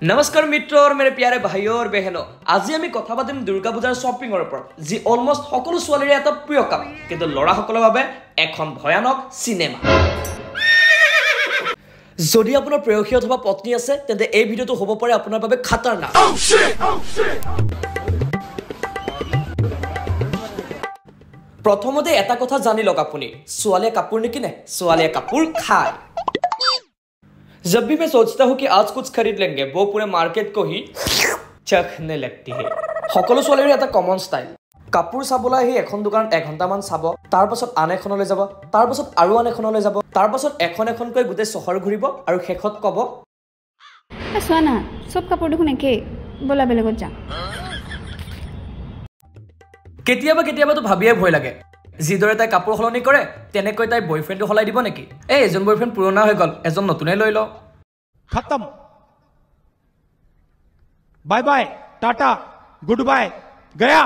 नमस्कार मित्रों और मेरे प्यारे भाइयों और बहनों आज আমি কথা পাতিম দুৰ্গা পূজাৰ শপিংৰ ওপৰত যি অলমোস্ট সকলো ছোৱালীৰ এটা প্ৰিয় কাম কিন্তু লৰাসকলৰ বাবে এখন ভয়ানক সিনেমা যদি আপোনাৰ প্ৰেয়সী অথবা পত্নী আছে তেন্তে এই ভিডিওটো হ'ব পাৰে আপোনাৰ বাবে খতৰনাক প্ৰথমতে এটা কথা জানি লওক আপুনি ছোৱালীয়ে কাপোৰ নিকিনে ছোৱালীয়ে কাপোৰ খায় जब भी मैं सोचता हूँ कि आज कुछ खरीद लेंगे वो पूरे मार्केट को ही चखने लगती है সকলো ছোৱালীৰ এটা কমন ষ্টাইল কাপোৰ চাবলৈ আহি এখন দোকানত 1 ঘণ্টামান চাব তাৰ পাছত আন এখনলৈ যাব তাৰ পাছত আৰু আন এখনলৈ যাব তাৰ পাছত এখনকৈ গোটেই চহৰ ঘূৰিব আৰু শেষত ক'ব সোনা সব কাপোৰ দেখোন একে বলা বেলেগত যা কেতিয়াবা তো ভাবিয়ে ভয় লাগে যিদৰে তাই কাপোৰ হলনি কৰে তেনেকৈ তাই বয়ফ্ৰেণ্ডটো হলাই দিব নেকি এই এজন বয়ফ্ৰেণ্ড পুৰণা হৈ গল এজন নতুনে লৈ ল खत्म bye bye tata good bye गया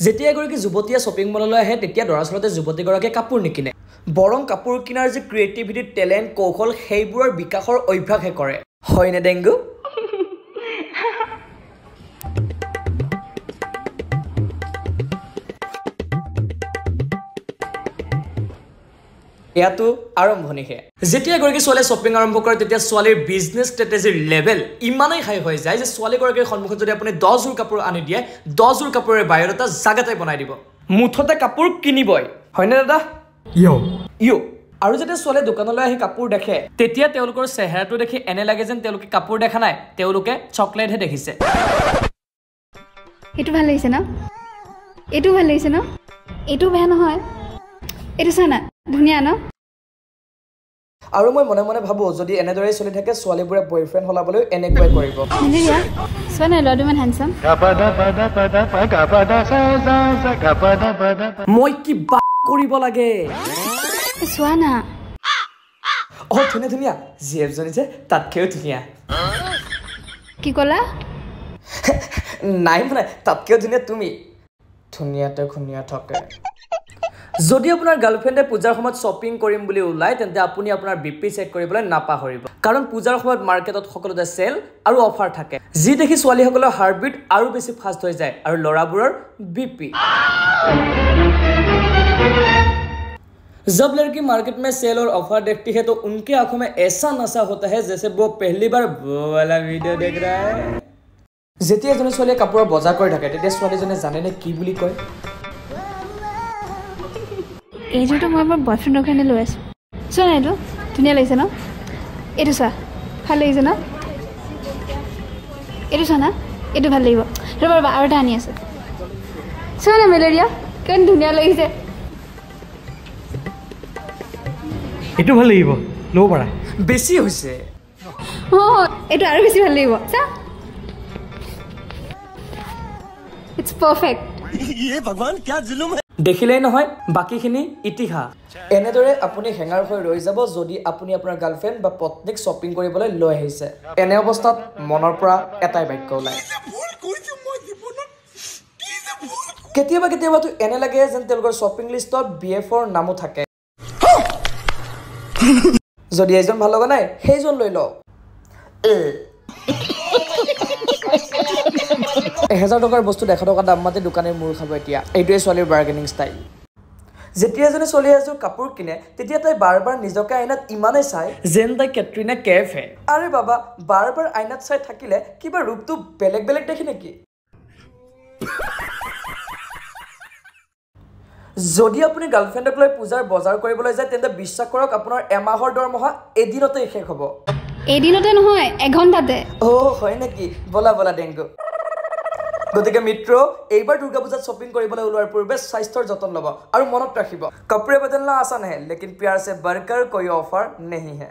যেতিয়া এগৰাকী যুৱতীয়ে শ্বপিং মললৈ আহে তেতিয়া দৰাচলতে যুৱতীগৰাকীয়ে কাপোৰ নিকিনে বৰং কাপোৰ কিনাৰ যে ক্ৰিয়েটিভিটি টেলেণ্ট কৌশল সেইবোৰৰ বিকাশৰ অভ্যাসহে কৰে হয়নে ডেংগু ইয়াতো আৰম্ভণিহে যেতিয়া এগৰাকী ছোৱালীয়ে শ্বপিং আৰম্ভ কৰে তেতিয়া ছোৱালীৰ বিজনেছ ষ্ট্ৰেটেজিৰ লেভেল ইমানেই হাই হৈ যায় যে ছোৱালীগৰাকীৰ সন্মুখত যদি আপুনি 10 জোৰ কাপোৰ আনি দিয়ে 10 জোৰ কাপোৰৰ বায়'ডাটা জাগাতে বনাই দিব মুঠতে কাপোৰ কিনিবই হয়নে দাদা ইয়ো আৰু যেতিয়া ছোৱালীয়ে দোকানলৈ আহি কাপোৰ দেখে তেতিয়া তেওঁলোকৰ চেহেৰাটো দেখি এনে লাগে যেন তেওঁলোকে কাপোৰ দেখা নাই তেওঁলোকে চকলেটহে দেখিছে এটো ভাল লাগিছে না এটো ভাল লাগিছে না এটো বেয়া নহয় এটো চানা ধুনিয়া না আৰু মই মনে মনে ভাবো যদি এনেদৰে চলি থাকে ছোৱালীবোৰে বয়ফ্ৰেণ্ড হলাবলৈ এনেকৈ কৰিব নিলিয়া সোনা লডুমান হ্যান্ডসাম মই কি কৰিব লাগে সোনা ও ধুনিয়া জিএফজনী যে তাতকেও ধুনিয়া কি কলা নাই মানে তাতকেও ধুনিয়া তুমি ধুনিয়াতে খুনিয়া থাকে যদি আপোনাৰ গাৰ্লফ্ৰেণ্ডে পূজাৰ সময়ত শ্বপিং কৰিম বুলি ওলাই তেন্তে আপুনি আপোনাৰ বিপি চেক কৰিবলৈ নাপাহৰিব কাৰণ পূজাৰ সময়ত মাৰ্কেটত সকলোতে সেল আৰু অফাৰ থাকে যি দেখি ছোৱালীসকলৰ হাৰ্টবিট আৰু বেছি ফাষ্ট হৈ যায় আৰু লৰাবোৰৰ বিপি जब लड़की मार्केट में सेल और ऑफर देखती है तो उनके आंखों में ऐसा नशा होता है जैसे वो पहली बार वो वाला वीडियो देख रहा है যেতিয়া এজনী ছোৱালীয়ে কাপোৰৰ বজাৰ কৰি থাকে তেতিয়া ছোৱালীজনে জানেনে কি বুলি কয় এই জোটো মই মোৰ বয়ফ্ৰেণ্ডৰ কাৰণে লৈ আছো সোনা এটো ধুনিয়া লাগিছে ন এটো চা ভাল লাগিছে ন এটো সোনা এটো ভাল লাগিব ৰবা আৰু এটা আনি আছে সোনা মেলেৰিয়া কেন ধুনিয়া লাগিছে এটো ভাল লাগিব লো পাৰা বেছি হৈছে ও এটো আৰু বেছি ভাল লাগিব চা ইটস পাৰফেক্ট ये भगवान क्या जुलुम है দেখিলেই নহয় বাকিখিনি ইতিহাস এনেদৰে আপুনি হেঙাৰ হৈ ৰৈ যাব যদি আপুনি আপোনাৰ গাৰ্লফ্ৰেণ্ড বা পত্নীক শ্বপিং কৰিবলৈ লৈ আহিছে এনে অৱস্থাত মনৰ পৰা এটাই বাক্য ওলায় কেতিয়াবাতো এনে লাগে যেন তেওঁলোকৰ শ্বপিং লিষ্টত BF-ৰ নামো থাকে যদি এজন ভাল লগা নাই সেইজন লৈ লওক 1000 টকাৰ বস্তু 100 টকা দাম মাতে দোকানে মূৰ খাব এতিয়া এইটোৱে ছোৱালীৰ বাৰ্গেনিং ষ্টাইল যেতিয়া এজনী ছোৱালী এযোৰ কাপোৰ কিনে তেতিয়া তাই বাৰবাৰ নিজকে আইনাত ইমানেই চাই যেন তাই কেটৰিনা কেফ হে আৰে বাবা বাৰবাৰ আইনাত চাই থাকিলে কিবা ৰূপটো বেলেগ দেখি নেকি যদি আপুনি গাৰ্লফ্ৰেণ্ডক লৈ পূজাৰ বজাৰ কৰিবলৈ যায় তেন্তে বিশ্বাস কৰক আপোনাৰ এমাহৰ দৰমহা এদিনতে শেষ হ'ব এদিনতে নহয় এঘণ্টাতে ও হয় নেকি বলা ডেংগু গতিকে মিত্ৰ এইবাৰ দুৰ্গা পূজাত শ্বপিং কৰিবলৈ ওলোৱাৰ পূৰ্বে স্বাস্থ্যৰ যতন ল'ব আৰু মনত ৰাখিব কাপড়ে বদলনা আसान है लेकिन प्यार से बढ़कर कोई ऑफर नहीं है